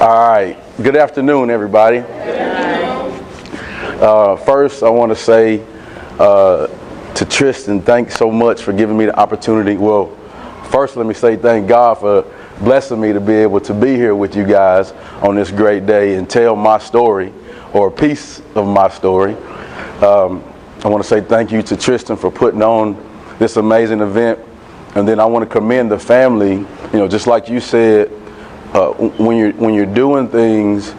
All right. Good afternoon, everybody. First, I want to say to Tristan, thanks so much for giving me the opportunity. Well, first, let me say thank God for blessing me to be able to be here with you guys on this great day and tell my story, or a piece of my story. I want to say thank you to Tristan for putting on this amazing event. And then I want to commend the family. You know, just like you said, when you're doing things,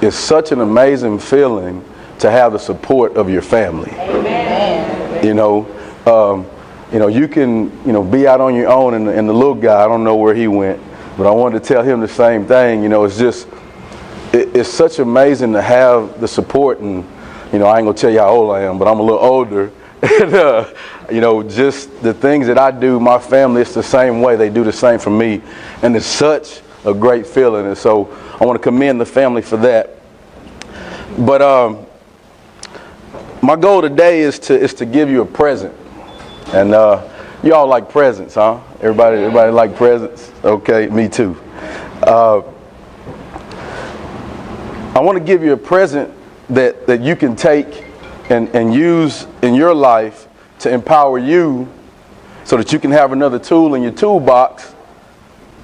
it's such an amazing feeling to have the support of your family. Amen. You know, you can, be out on your own, and the little guy, I don't know where he went, but I wanted to tell him the same thing. You know, it's such amazing to have the support. And, I ain't gonna tell you how old I am, but I'm a little older. And, just the things that I do, my family, it's the same way. They do the same for me. And it's such a great feeling. And so I want to commend the family for that. But my goal today is to give you a present. And you all like presents, huh? Everybody like presents? Okay, me too. I want to give you a present that you can take and use in your life to empower you, so that you can have another tool in your toolbox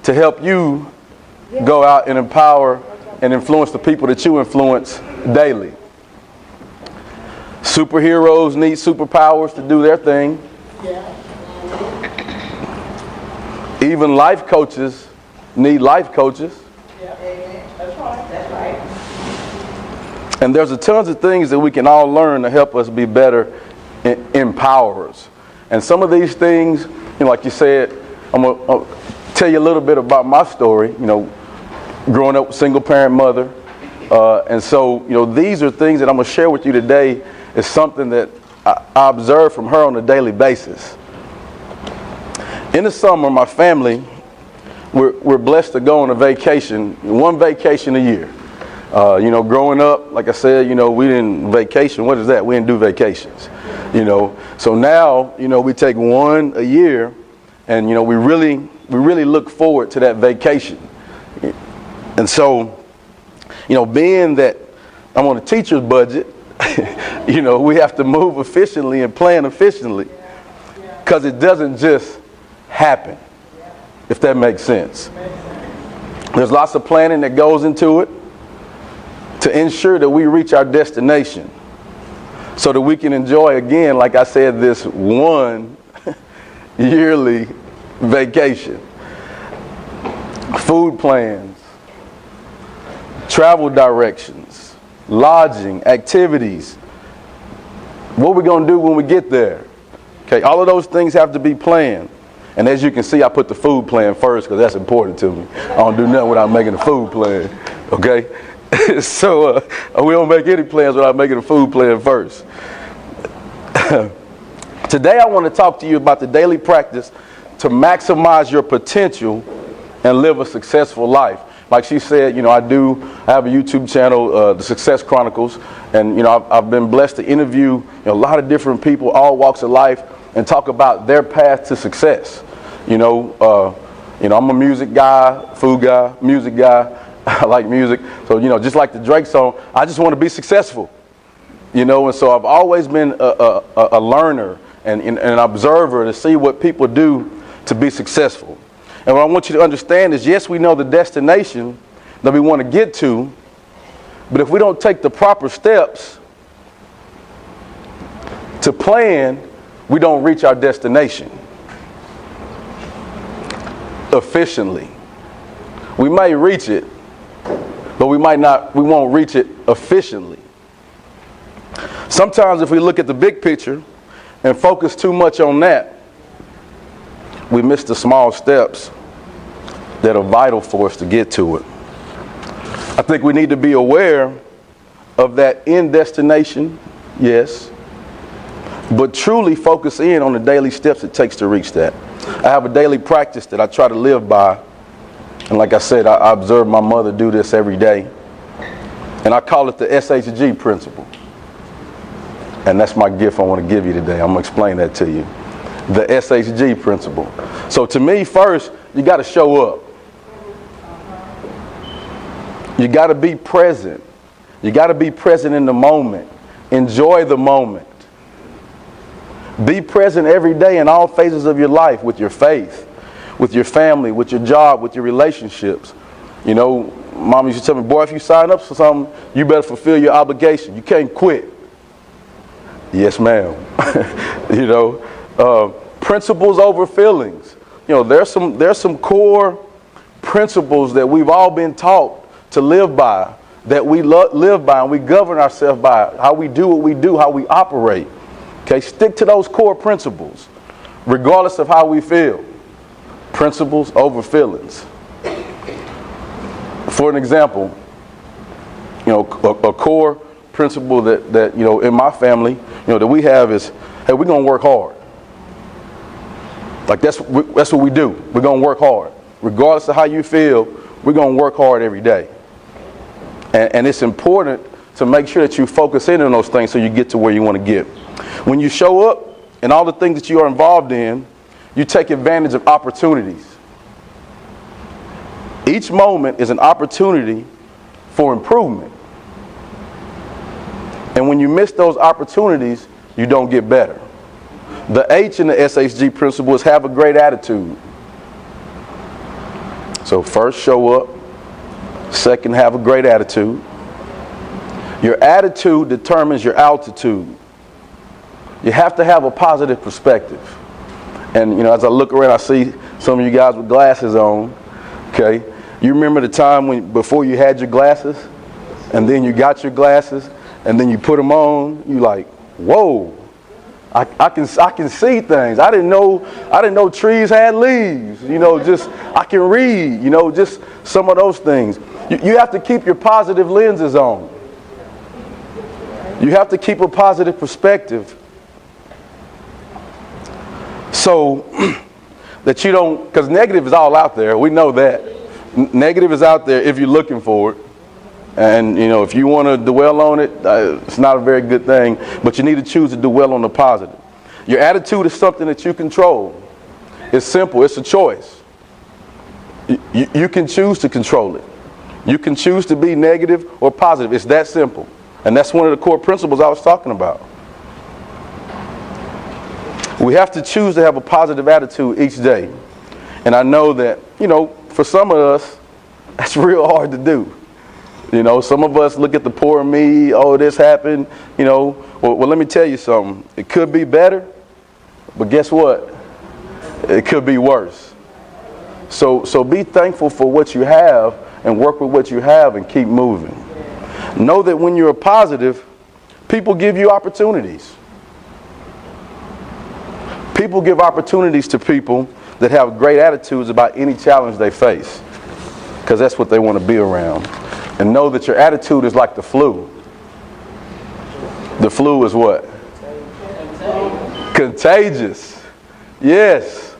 to help you go out and empower and influence the people that you influence daily. Superheroes need superpowers to do their thing. Even life coaches need life coaches. That's right. And there's tons of things that we can all learn to help us be better empowerers. And some of these things, like you said, I'm going to tell you a little bit about my story, growing up with a single parent mother. And so, these are things that I'm going to share with you today. Is something that I observe from her on a daily basis. In the summer, my family, we're blessed to go on a vacation, one vacation a year. Growing up, like I said, we didn't vacation. What is that? We didn't do vacations, So now, we take one a year, and, we really look forward to that vacation. And so, being that I'm on a teacher's budget, we have to move efficiently and plan efficiently, because it doesn't just happen, if that makes sense. There's lots of planning that goes into it to ensure that we reach our destination, so that we can enjoy, again, like I said, this one yearly vacation. Food plans, travel directions, lodging, activities, what we're going to do when we get there. Okay, all of those things have to be planned. And as you can see, I put the food plan first because that's important to me. I don't do nothing without making a food plan. Okay? So we don't make any plans without making a food plan first. Today I want to talk to you about the daily practice to maximize your potential and live a successful life. Like she said, I have a YouTube channel, The Success Chronicles, and I've been blessed to interview a lot of different people, all walks of life, and talk about their path to success. I'm a music guy, food guy, music guy. I like music. So, just like the Drake song, I just want to be successful. And so I've always been a learner and an observer to see what people do to be successful. And what I want you to understand is, yes, we know the destination that we want to get to, but if we don't take the proper steps to plan, we don't reach our destination efficiently. We may reach it, but we won't reach it efficiently. Sometimes if we look at the big picture and focus too much on that, we miss the small steps that are vital for us to get to it. I think we need to be aware of that end destination, yes, but truly focus in on the daily steps it takes to reach that. I have a daily practice that I try to live by. And like I said, I observe my mother do this every day. And I call it the S.H.G principle. And that's my gift I want to give you today. I'm going to explain that to you. The S.H.G principle. So to me, first, you got to show up. You got to be present. You got to be present in the moment. Enjoy the moment. Be present every day in all phases of your life, with your faith, with your family, with your job, with your relationships. You know, Mom used to tell me, boy, if you sign up for something, you better fulfill your obligation. You can't quit. Yes, ma'am. You know, principles over feelings. You know, there's some core principles that we've all been taught to live by, that we live by and we govern ourselves by, how we do what we do, how we operate. Okay, stick to those core principles, regardless of how we feel. Principles over feelings. For an example, you know, a core principle that you know, in my family, you know, that we have is, hey, we're gonna work hard. Like that's what we do. We're gonna work hard, regardless of how you feel. We're gonna work hard every day. And it's important to make sure that you focus in on those things so you get to where you want to get. When you show up and all the things that you are involved in, you take advantage of opportunities. Each moment is an opportunity for improvement. And when you miss those opportunities, you don't get better. The H in the S.H.G principle is have a great attitude. So first, show up. Second, have a great attitude. Your attitude determines your altitude. You have to have a positive perspective. And you know, as I look around, I see some of you guys with glasses on. Okay, you remember the time before you had your glasses, and then you got your glasses, and then you put them on. You like, whoa! I can see things. I didn't know trees had leaves. You know, just I can read. You know, just some of those things. You have to keep your positive lenses on. You have to keep a positive perspective, so that you don't, because negative is all out there. We know that. Negative is out there if you're looking for it. And, you know, if you want to dwell on it, it's not a very good thing. But you need to choose to dwell on the positive. Your attitude is something that you control. It's simple. It's a choice. You can choose to control it. You can choose to be negative or positive. It's that simple. And that's one of the core principles I was talking about. We have to choose to have a positive attitude each day. And I know that, you know, for some of us, that's real hard to do. You know, some of us look at the poor me, oh, this happened, you know. Well, let me tell you something. It could be better, but guess what? It could be worse. So be thankful for what you have and work with what you have and keep moving. Know that when you're positive, people give you opportunities. People give opportunities to people that have great attitudes about any challenge they face, because that's what they want to be around. And know that your attitude is like the flu. The flu is what? Contagious. Yes.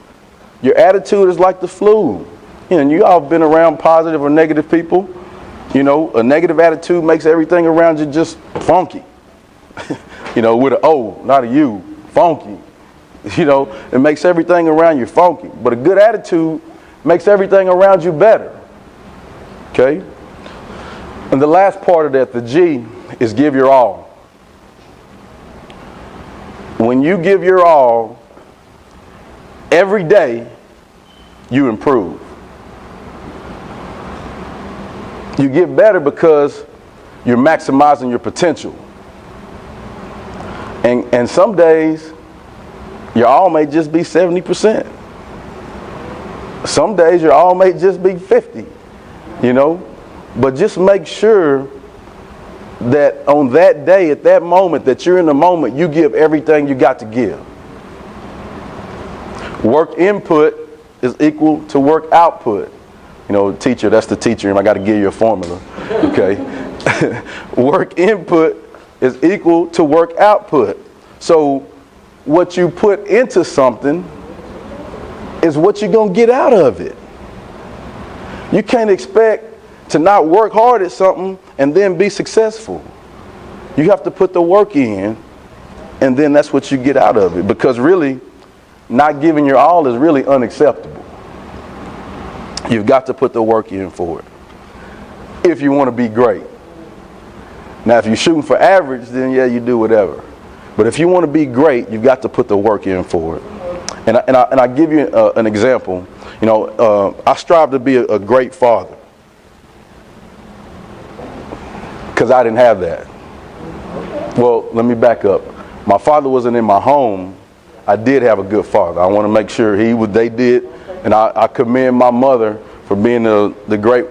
Your attitude is like the flu. You know, you all have been around positive or negative people. You know, a negative attitude makes everything around you just funky. You know, with an O, not a U. Funky. You know, it makes everything around you funky. But a good attitude makes everything around you better. Okay? And the last part of that, the G, is give your all. When you give your all, every day you improve. You get better because you're maximizing your potential. And some days, your all may just be 70%. Some days, your all may just be 50, you know. But just make sure that on that day, at that moment, that you're in the moment, you give everything you got to give. Work input is equal to work output. You know, teacher, that's the teacher, and I got to give you a formula. Okay. Work input is equal to work output. So what you put into something is what you're going to get out of it. You can't expect to not work hard at something and then be successful. You have to put the work in, and then that's what you get out of it. Because really, not giving your all is really unacceptable. You've got to put the work in for it. if you want to be great. Now, if you're shooting for average, then yeah, you do whatever. But if you want to be great, you've got to put the work in for it. And I give you an example. You know, I strive to be a great father because I didn't have that. Well, let me back up. My father wasn't in my home. I did have a good father. I want to make sure they did. And I commend my mother for being the great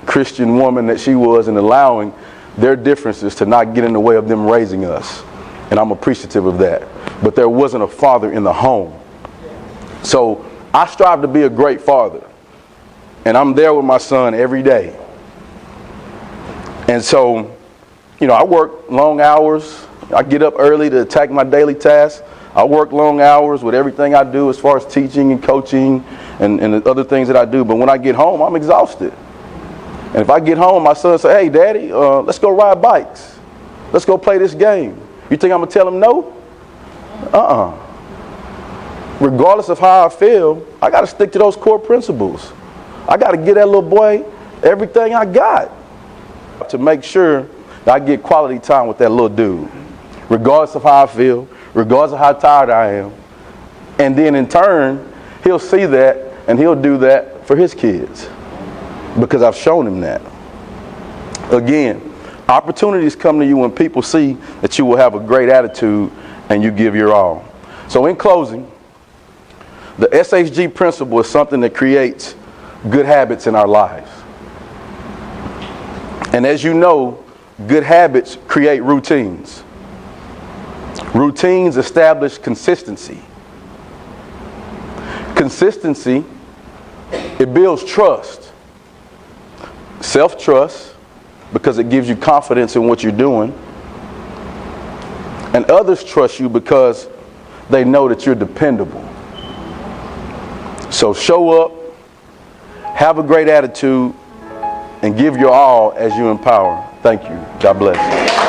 Christian woman that she was and allowing their differences to not get in the way of them raising us. And I'm appreciative of that. But there wasn't a father in the home. So I strive to be a great father. And I'm there with my son every day. And so, you know, I work long hours. I get up early to attack my daily tasks. I work long hours with everything I do as far as teaching and coaching and the other things that I do. But when I get home, I'm exhausted. And if I get home, my son says, hey, Daddy, let's go ride bikes. Let's go play this game. You think I'm going to tell him no? Regardless of how I feel, I got to stick to those core principles. I got to give that little boy everything I got to make sure that I get quality time with that little dude. Regardless of how I feel, regardless of how tired I am. And then in turn, he'll see that and he'll do that for his kids because I've shown him that. Again, opportunities come to you when people see that you will have a great attitude and you give your all. So in closing, the S.H.G principle is something that creates good habits in our lives. And as you know, good habits create routines. Routines establish consistency. Consistency, it builds trust. Self-trust, because it gives you confidence in what you're doing. And others trust you because they know that you're dependable. So show up, have a great attitude, and give your all as you empower. Thank you. God bless.